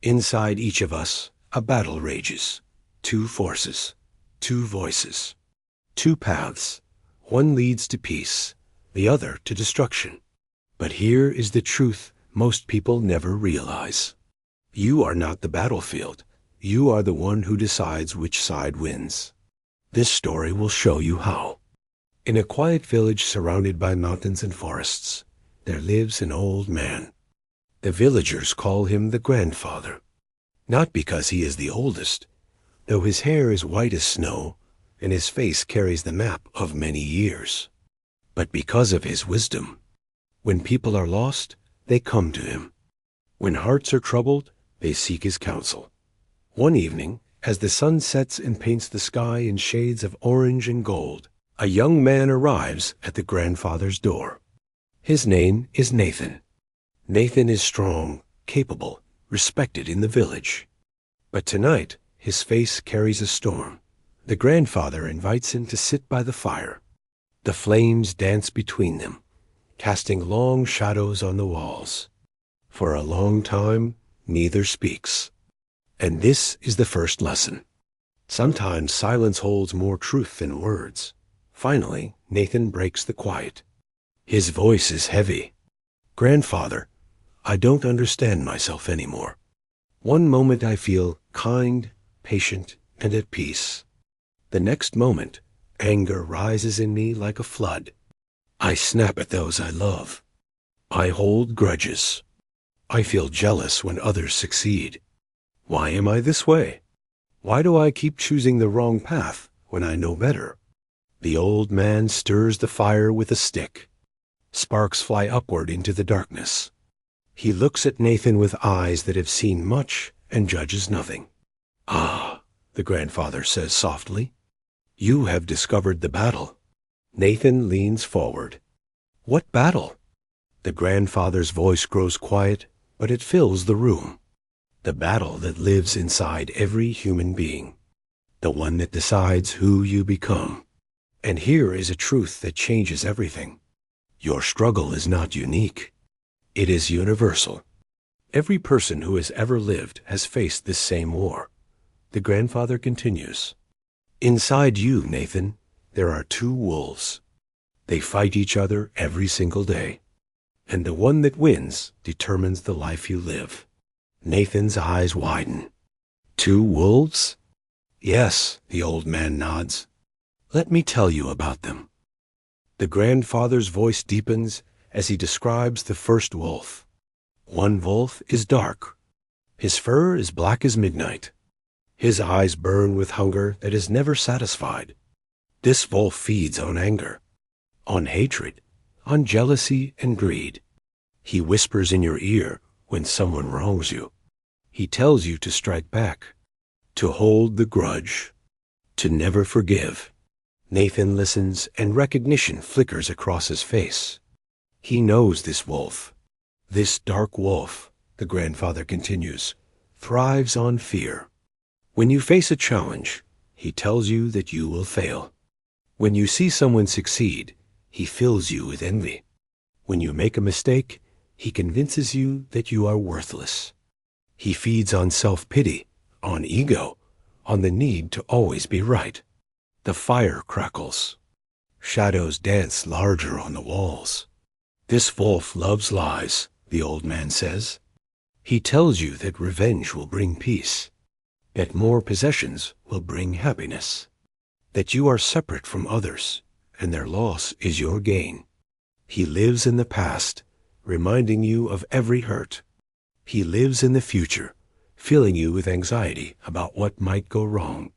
Inside each of us, a battle rages. Two forces, two voices, two paths. One leads to peace, the other to destruction. But here is the truth most people never realize. You are not the battlefield. You are the one who decides which side wins. This story will show you how. In a quiet village surrounded by mountains and forests, there lives an old man. The villagers call him the grandfather. Not because he is the oldest, though his hair is white as snow and his face carries the map of many years, but because of his wisdom. When people are lost, they come to him. When hearts are troubled, they seek his counsel. One evening, as the sun sets and paints the sky in shades of orange and gold, a young man arrives at the grandfather's door. His name is Nathan. Nathan is strong, capable, respected in the village. But tonight, his face carries a storm. The grandfather invites him to sit by the fire. The flames dance between them, casting long shadows on the walls. For a long time, neither speaks. And this is the first lesson. Sometimes silence holds more truth than words. Finally, Nathan breaks the quiet. His voice is heavy. Grandfather, I don't understand myself anymore. One moment I feel kind, patient, and at peace. The next moment, anger rises in me like a flood. I snap at those I love. I hold grudges. I feel jealous when others succeed. Why am I this way? Why do I keep choosing the wrong path when I know better? The old man stirs the fire with a stick. Sparks fly upward into the darkness. He looks at Nathan with eyes that have seen much and judges nothing. Ah, the grandfather says softly, you have discovered the battle. Nathan leans forward. What battle? The grandfather's voice grows quiet, but it fills the room. The battle that lives inside every human being. The one that decides who you become. And here is a truth that changes everything. Your struggle is not unique. It is universal. Every person who has ever lived has faced this same war. The grandfather continues. Inside you, Nathan, there are two wolves. They fight each other every single day. And the one that wins determines the life you live. Nathan's eyes widen. Two wolves? Yes, the old man nods. Let me tell you about them. The grandfather's voice deepens as he describes the first wolf. One wolf is dark. His fur is black as midnight. His eyes burn with hunger that is never satisfied. This wolf feeds on anger, on hatred, on jealousy and greed. He whispers in your ear when someone wrongs you. He tells you to strike back, to hold the grudge, to never forgive. Nathan listens and recognition flickers across his face. He knows this wolf. This dark wolf, the grandfather continues, thrives on fear. When you face a challenge, he tells you that you will fail. When you see someone succeed, he fills you with envy. When you make a mistake, he convinces you that you are worthless. He feeds on self-pity, on ego, on the need to always be right. The fire crackles. Shadows dance larger on the walls. This wolf loves lies, the old man says. He tells you that revenge will bring peace, that more possessions will bring happiness, that you are separate from others, and their loss is your gain. He lives in the past, reminding you of every hurt. He lives in the future, filling you with anxiety about what might go wrong.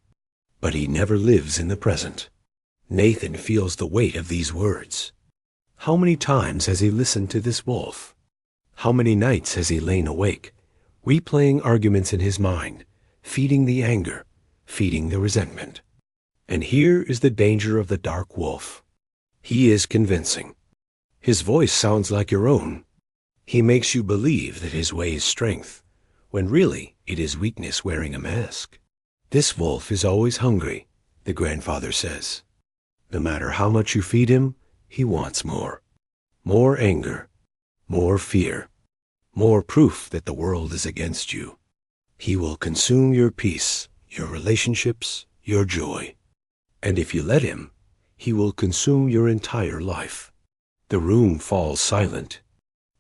But he never lives in the present. Nathan feels the weight of these words. How many times has he listened to this wolf? How many nights has he lain awake, replaying arguments in his mind, feeding the anger, feeding the resentment? And here is the danger of the dark wolf. He is convincing. His voice sounds like your own. He makes you believe that his way is strength, when really it is weakness wearing a mask. This wolf is always hungry, the grandfather says. No matter how much you feed him, he wants more. More anger, more fear, more proof that the world is against you. He will consume your peace, your relationships, your joy. And if you let him, he will consume your entire life. The room falls silent.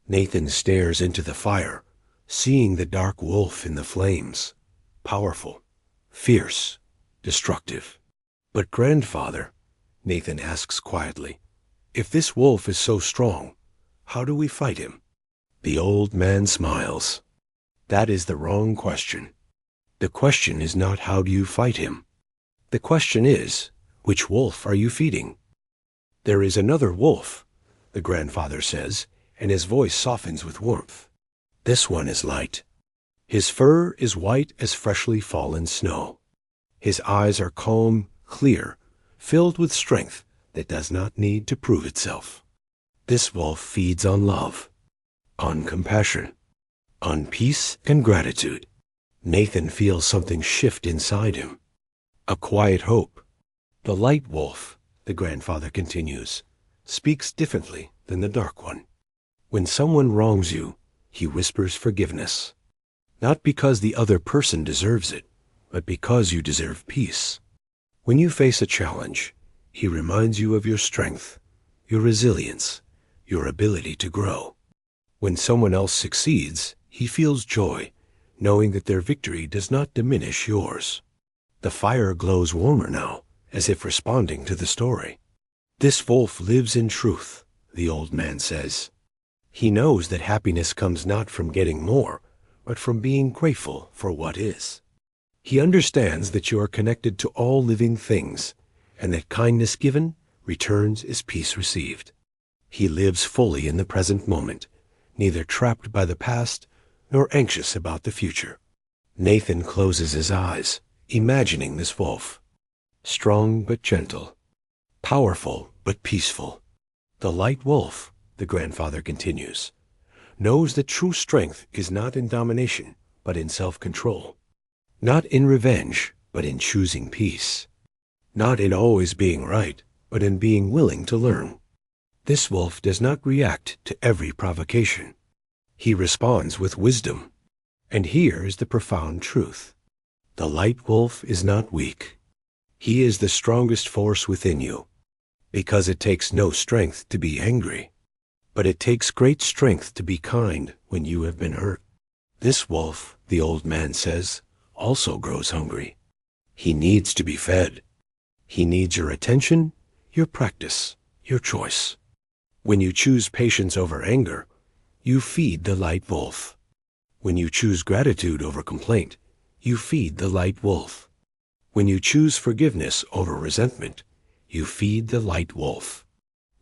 Nathan stares into the fire, seeing the dark wolf in the flames. Powerful, fierce, destructive. But grandfather, Nathan asks quietly, if this wolf is so strong, how do we fight him? The old man smiles. That is the wrong question. The question is not how do you fight him. The question is, which wolf are you feeding? There is another wolf, the grandfather says, and his voice softens with warmth. This one is light. His fur is white as freshly fallen snow. His eyes are calm, clear, filled with strength that does not need to prove itself. This wolf feeds on love, on compassion, on peace and gratitude. Nathan feels something shift inside him. A quiet hope. The light wolf, the grandfather continues, speaks differently than the dark one. When someone wrongs you, he whispers forgiveness. Not because the other person deserves it, but because you deserve peace. When you face a challenge, he reminds you of your strength, your resilience, your ability to grow. When someone else succeeds, he feels joy, knowing that their victory does not diminish yours. The fire glows warmer now, as if responding to the story. This wolf lives in truth, the old man says. He knows that happiness comes not from getting more, but from being grateful for what is. He understands that you are connected to all living things, and that kindness given returns as peace received. He lives fully in the present moment, neither trapped by the past nor anxious about the future. Nathan closes his eyes, imagining this wolf. Strong but gentle, powerful but peaceful. The light wolf, the grandfather continues, knows that true strength is not in domination, but in self-control. Not in revenge, but in choosing peace. Not in always being right, but in being willing to learn. This wolf does not react to every provocation. He responds with wisdom. And here is the profound truth. The light wolf is not weak. He is the strongest force within you, because it takes no strength to be angry. But it takes great strength to be kind when you have been hurt. This wolf, the old man says, also grows hungry. He needs to be fed. He needs your attention, your practice, your choice. When you choose patience over anger, you feed the light wolf. When you choose gratitude over complaint, you feed the light wolf. When you choose forgiveness over resentment, you feed the light wolf.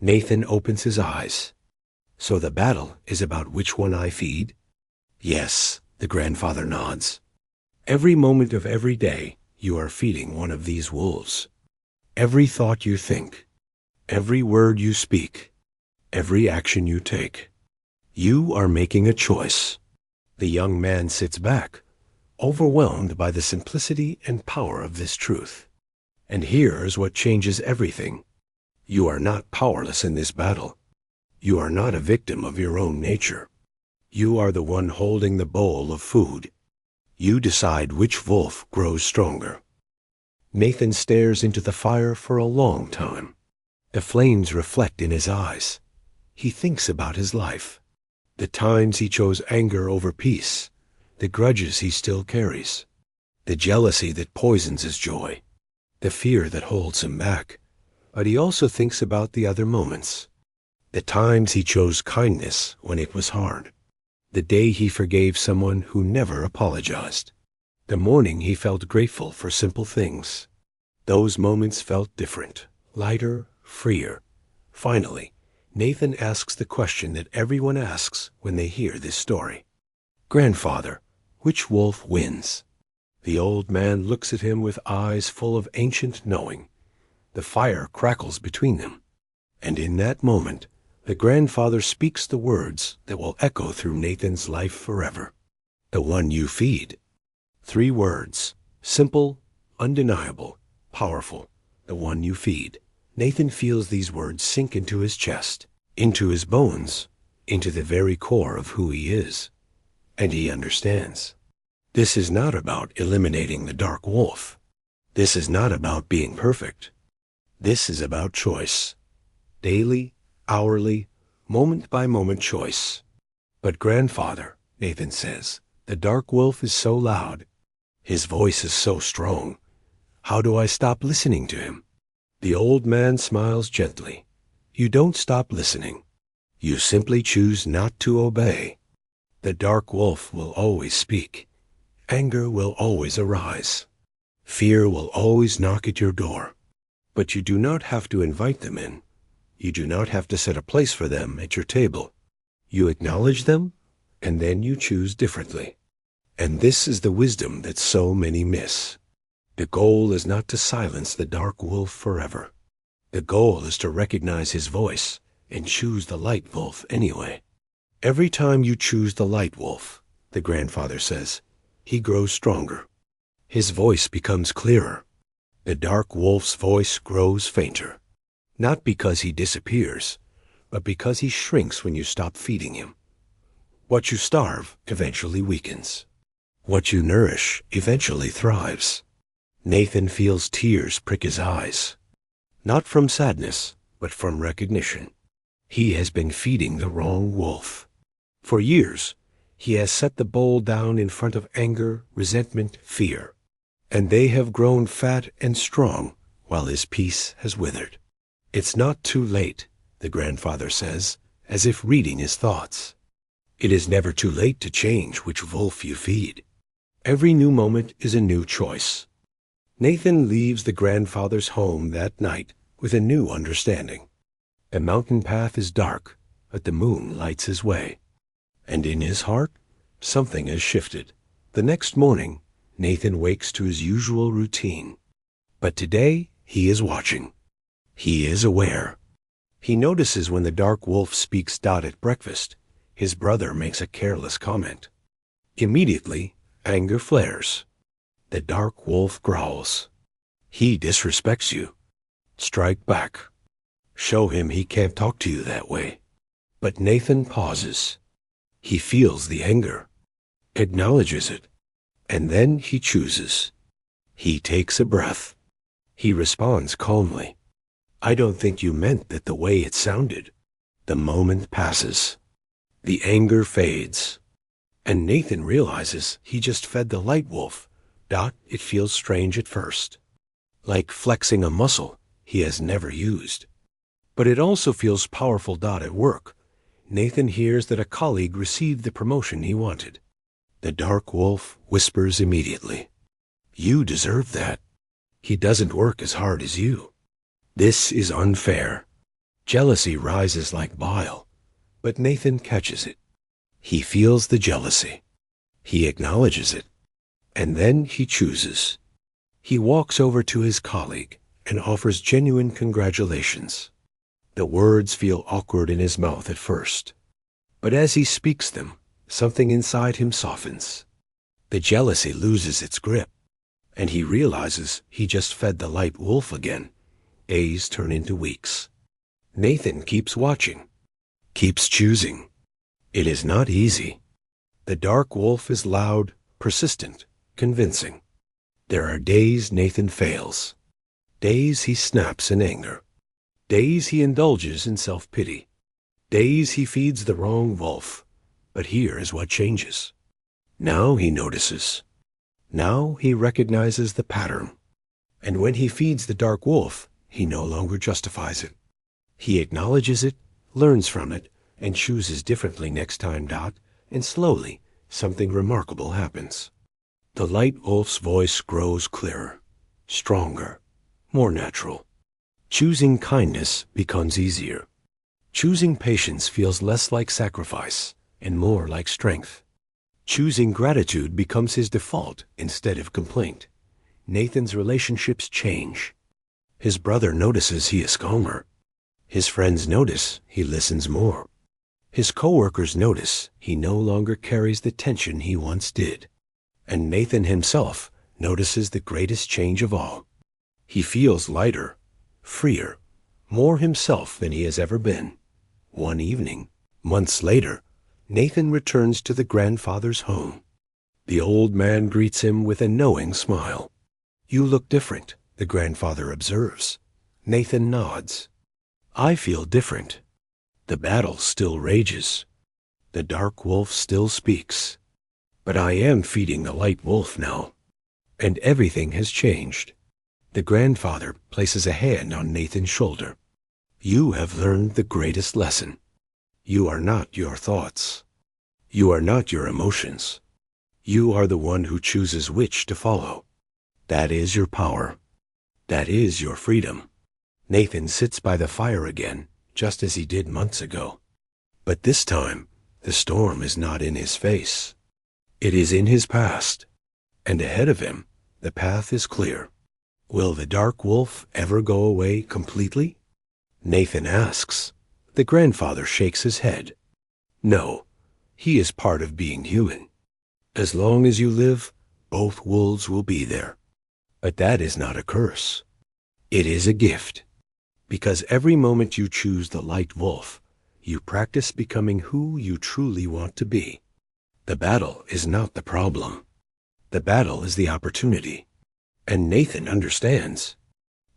Nathan opens his eyes. So the battle is about which one I feed? Yes, the grandfather nods. Every moment of every day, you are feeding one of these wolves. Every thought you think, every word you speak, every action you take. You are making a choice. The young man sits back, overwhelmed by the simplicity and power of this truth. And here's what changes everything. You are not powerless in this battle. You are not a victim of your own nature. You are the one holding the bowl of food. You decide which wolf grows stronger. Nathan stares into the fire for a long time. The flames reflect in his eyes. He thinks about his life, the times he chose anger over peace, the grudges he still carries, the jealousy that poisons his joy, the fear that holds him back. But he also thinks about the other moments, the times he chose kindness when it was hard, the day he forgave someone who never apologized, the morning he felt grateful for simple things. Those moments felt different, lighter, freer. Finally, Nathan asks the question that everyone asks when they hear this story. Grandfather, which wolf wins? The old man looks at him with eyes full of ancient knowing. The fire crackles between them. And in that moment, the grandfather speaks the words that will echo through Nathan's life forever. The one you feed. 3 words, simple, undeniable, powerful. The one you feed. Nathan feels these words sink into his chest, into his bones, into the very core of who he is. And he understands. This is not about eliminating the dark wolf. This is not about being perfect. This is about choice. Daily, hourly, moment-by-moment choice. But grandfather, Nathan says, the dark wolf is so loud. His voice is so strong. How do I stop listening to him? The old man smiles gently. You don't stop listening. You simply choose not to obey. The dark wolf will always speak. Anger will always arise. Fear will always knock at your door. But you do not have to invite them in. You do not have to set a place for them at your table. You acknowledge them, and then you choose differently. And this is the wisdom that so many miss. The goal is not to silence the dark wolf forever. The goal is to recognize his voice and choose the light wolf anyway. Every time you choose the light wolf, the grandfather says, he grows stronger. His voice becomes clearer. The dark wolf's voice grows fainter. Not because he disappears, but because he shrinks when you stop feeding him. What you starve eventually weakens. What you nourish eventually thrives. Nathan feels tears prick his eyes. Not from sadness, but from recognition. He has been feeding the wrong wolf. For years, he has set the bowl down in front of anger, resentment, fear. And they have grown fat and strong while his peace has withered. It's not too late, the grandfather says, as if reading his thoughts. It is never too late to change which wolf you feed. Every new moment is a new choice. Nathan leaves the grandfather's home that night with a new understanding. The mountain path is dark, but the moon lights his way. And in his heart, something has shifted. The next morning, Nathan wakes to his usual routine. But today, he is watching. He is aware. He notices when the dark wolf speaks at breakfast. His brother makes a careless comment. Immediately, anger flares. The dark wolf growls. He disrespects you. Strike back. Show him he can't talk to you that way. But Nathan pauses. He feels the anger, acknowledges it, and then he chooses. He takes a breath. He responds calmly. I don't think you meant that the way it sounded. The moment passes. The anger fades. And Nathan realizes he just fed the light wolf. It feels strange at first. Like flexing a muscle he has never used. But it also feels powerful. At work, Nathan hears that a colleague received the promotion he wanted. The dark wolf whispers immediately. You deserve that. He doesn't work as hard as you. This is unfair. Jealousy rises like bile, but Nathan catches it. He feels the jealousy. He acknowledges it. And then he chooses. He walks over to his colleague and offers genuine congratulations. The words feel awkward in his mouth at first. But as he speaks them, something inside him softens. The jealousy loses its grip, and he realizes he just fed the light wolf again. Days turn into weeks. Nathan keeps watching, keeps choosing. It is not easy. The dark wolf is loud, persistent, convincing. There are days Nathan fails. Days he snaps in anger. Days he indulges in self-pity. Days he feeds the wrong wolf. But here is what changes. Now he notices. Now he recognizes the pattern. And when he feeds the dark wolf, he no longer justifies it. He acknowledges it, learns from it, and chooses differently next time. And slowly, something remarkable happens. The light wolf's voice grows clearer, stronger, more natural. Choosing kindness becomes easier. Choosing patience feels less like sacrifice and more like strength. Choosing gratitude becomes his default instead of complaint. Nathan's relationships change. His brother notices he is calmer. His friends notice he listens more. His coworkers notice he no longer carries the tension he once did. And Nathan himself notices the greatest change of all. He feels lighter, freer, more himself than he has ever been. One evening, months later, Nathan returns to the grandfather's home. The old man greets him with a knowing smile. You look different, the grandfather observes. Nathan nods. I feel different. The battle still rages. The dark wolf still speaks. But I am feeding the light wolf now. And everything has changed. The grandfather places a hand on Nathan's shoulder. You have learned the greatest lesson. You are not your thoughts. You are not your emotions. You are the one who chooses which to follow. That is your power. That is your freedom. Nathan sits by the fire again, just as he did months ago. But this time, the storm is not in his face. It is in his past. And ahead of him, the path is clear. Will the dark wolf ever go away completely? Nathan asks. The grandfather shakes his head. No, he is part of being human. As long as you live, both wolves will be there. But that is not a curse. It is a gift. Because every moment you choose the light wolf, you practice becoming who you truly want to be. The battle is not the problem. The battle is the opportunity. And Nathan understands.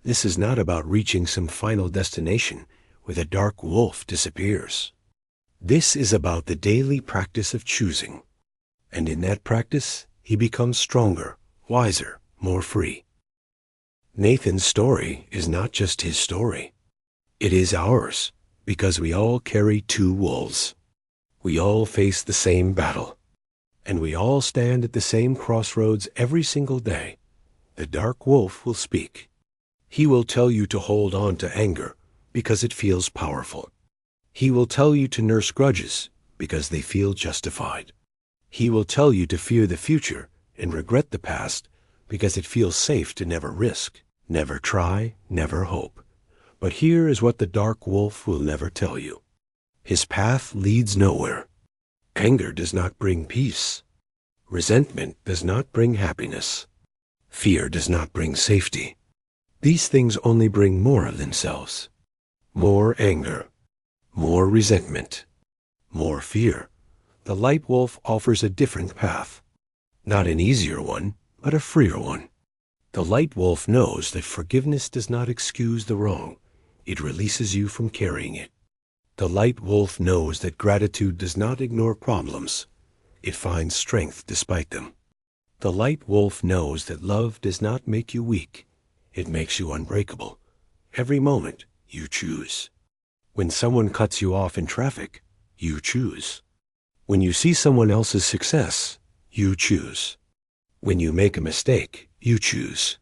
This is not about reaching some final destination where the dark wolf disappears. This is about the daily practice of choosing. And in that practice, he becomes stronger, wiser, more free. Nathan's story is not just his story. It is ours, because we all carry two wolves. We all face the same battle. And we all stand at the same crossroads every single day. The dark wolf will speak. He will tell you to hold on to anger because it feels powerful. He will tell you to nurse grudges because they feel justified. He will tell you to fear the future and regret the past because it feels safe to never risk, never try, never hope. But here is what the dark wolf will never tell you. His path leads nowhere. Anger does not bring peace. Resentment does not bring happiness. Fear does not bring safety. These things only bring more of themselves. More anger, more resentment, more fear. The light wolf offers a different path. Not an easier one, but a freer one. The light wolf knows that forgiveness does not excuse the wrong. It releases you from carrying it. The light wolf knows that gratitude does not ignore problems. It finds strength despite them. The light wolf knows that love does not make you weak. It makes you unbreakable. Every moment, you choose. When someone cuts you off in traffic, you choose. When you see someone else's success, you choose. When you make a mistake, you choose.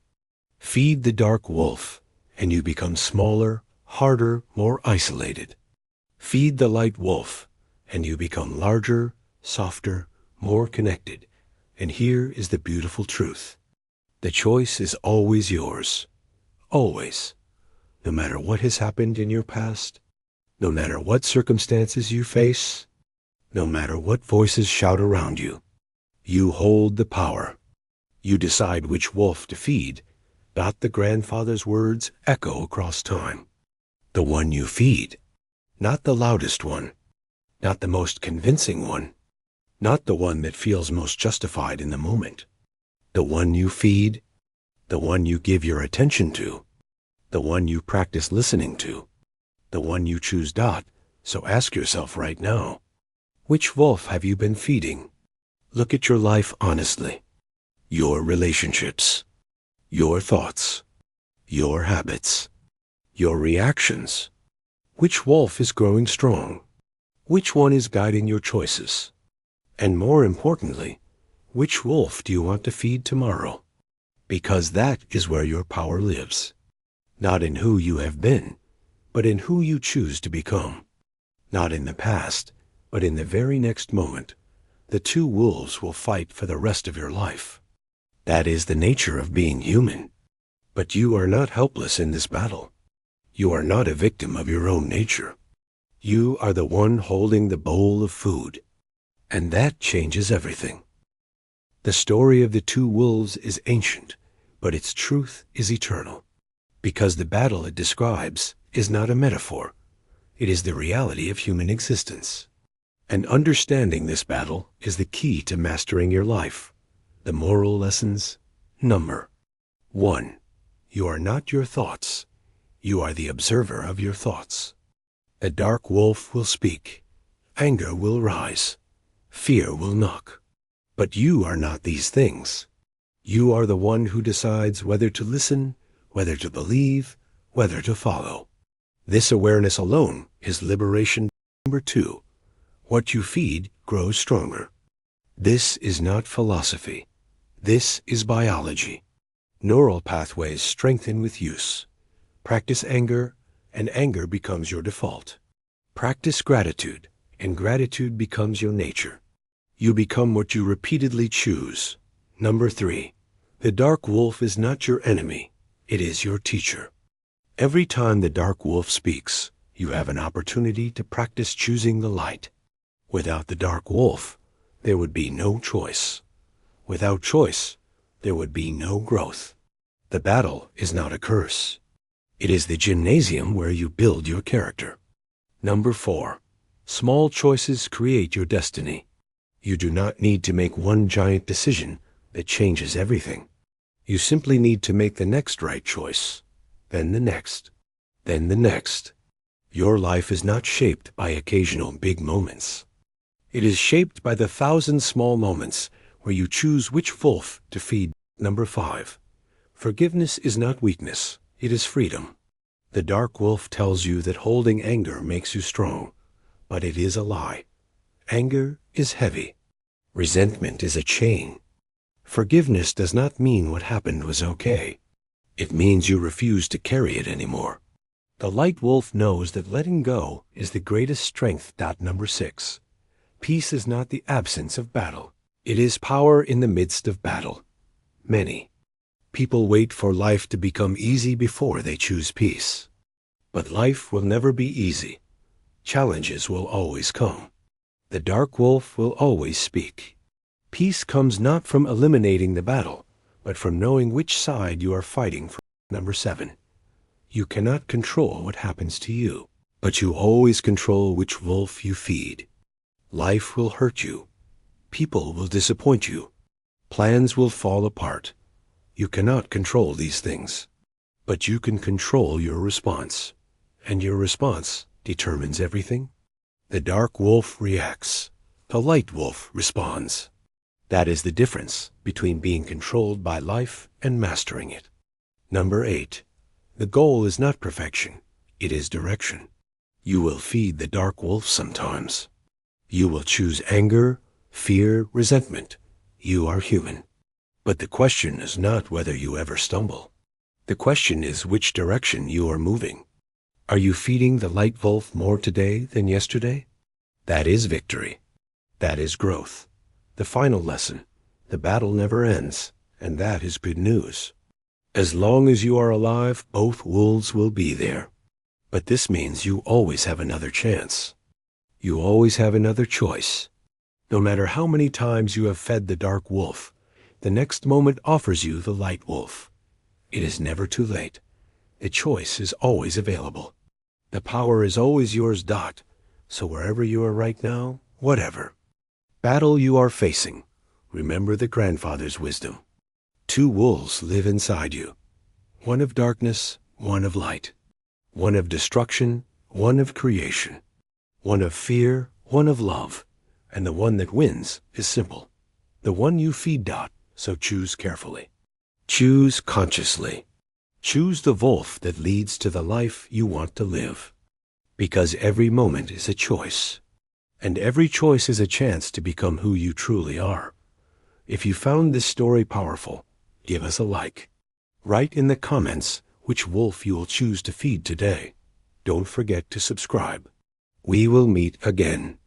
Feed the dark wolf, and you become smaller, harder, more isolated. Feed the light wolf, and you become larger, softer, more connected. And here is the beautiful truth. The choice is always yours. Always. No matter what has happened in your past, no matter what circumstances you face, no matter what voices shout around you, you hold the power. You decide which wolf to feed. Not the grandfather's words echo across time. The one you feed. Not the loudest one. Not the most convincing one. Not the one that feels most justified in the moment. The one you feed. The one you give your attention to. The one you practice listening to. The one you choose not. So ask yourself right now, which wolf have you been feeding? Look at your life honestly. Your relationships. Your thoughts. Your habits. Your reactions. Which wolf is growing strong? Which one is guiding your choices? And more importantly, which wolf do you want to feed tomorrow? Because that is where your power lives. Not in who you have been, but in who you choose to become. Not in the past, but in the very next moment. The two wolves will fight for the rest of your life. That is the nature of being human. But you are not helpless in this battle. You are not a victim of your own nature. You are the one holding the bowl of food. And that changes everything. The story of the two wolves is ancient, but its truth is eternal. Because the battle it describes is not a metaphor. It is the reality of human existence. And understanding this battle is the key to mastering your life. The moral lessons. Number 1. You are not your thoughts. You are the observer of your thoughts. A dark wolf will speak. Anger will rise. Fear will knock. But you are not these things. You are the one who decides whether to listen, whether to believe, whether to follow. This awareness alone is liberation. Number 2. What you feed grows stronger. This is not philosophy. This is biology. Neural pathways strengthen with use. Practice anger, and anger becomes your default. Practice gratitude, and gratitude becomes your nature. You become what you repeatedly choose. Number 3. The dark wolf is not your enemy. It is your teacher. Every time the dark wolf speaks, you have an opportunity to practice choosing the light. Without the dark wolf, there would be no choice. Without choice, there would be no growth. The battle is not a curse. It is the gymnasium where you build your character. Number 4. Small choices create your destiny. You do not need to make one giant decision that changes everything. You simply need to make the next right choice, then the next, then the next. Your life is not shaped by occasional big moments. It is shaped by the 1,000 small moments where you choose which wolf to feed. Number 5. Forgiveness is not weakness, it is freedom. The dark wolf tells you that holding anger makes you strong, but it is a lie. Anger is heavy. Resentment is a chain. Forgiveness does not mean what happened was okay. It means you refuse to carry it anymore. The light wolf knows that letting go is the greatest strength. Number 6. Peace is not the absence of battle. It is power in the midst of battle. Many people wait for life to become easy before they choose peace. But life will never be easy. Challenges will always come. The dark wolf will always speak. Peace comes not from eliminating the battle, but from knowing which side you are fighting for. Number 7. You cannot control what happens to you, but you always control which wolf you feed. Life will hurt you. People will disappoint you. Plans will fall apart. You cannot control these things, but you can control your response, and your response determines everything. The dark wolf reacts. The light wolf responds. That is the difference between being controlled by life and mastering it. Number 8. The goal is not perfection. It is direction. You will feed the dark wolf sometimes. You will choose anger, fear, resentment. You are human. But the question is not whether you ever stumble. The question is which direction you are moving. Are you feeding the light wolf more today than yesterday? That is victory. That is growth. The final lesson. The battle never ends, and that is good news. As long as you are alive, both wolves will be there. But this means you always have another chance. You always have another choice. No matter how many times you have fed the dark wolf, the next moment offers you the light wolf. It is never too late. The choice is always available. The power is always yours. So wherever you are right now, whatever battle you are facing, remember the grandfather's wisdom. 2 wolves live inside you. One of darkness, one of light. One of destruction, one of creation. One of fear, one of love. And the one that wins is simple. The one you feed. So choose carefully. Choose consciously. Choose the wolf that leads to the life you want to live. Because every moment is a choice. And every choice is a chance to become who you truly are. If you found this story powerful, give us a like. Write in the comments which wolf you will choose to feed today. Don't forget to subscribe. We will meet again.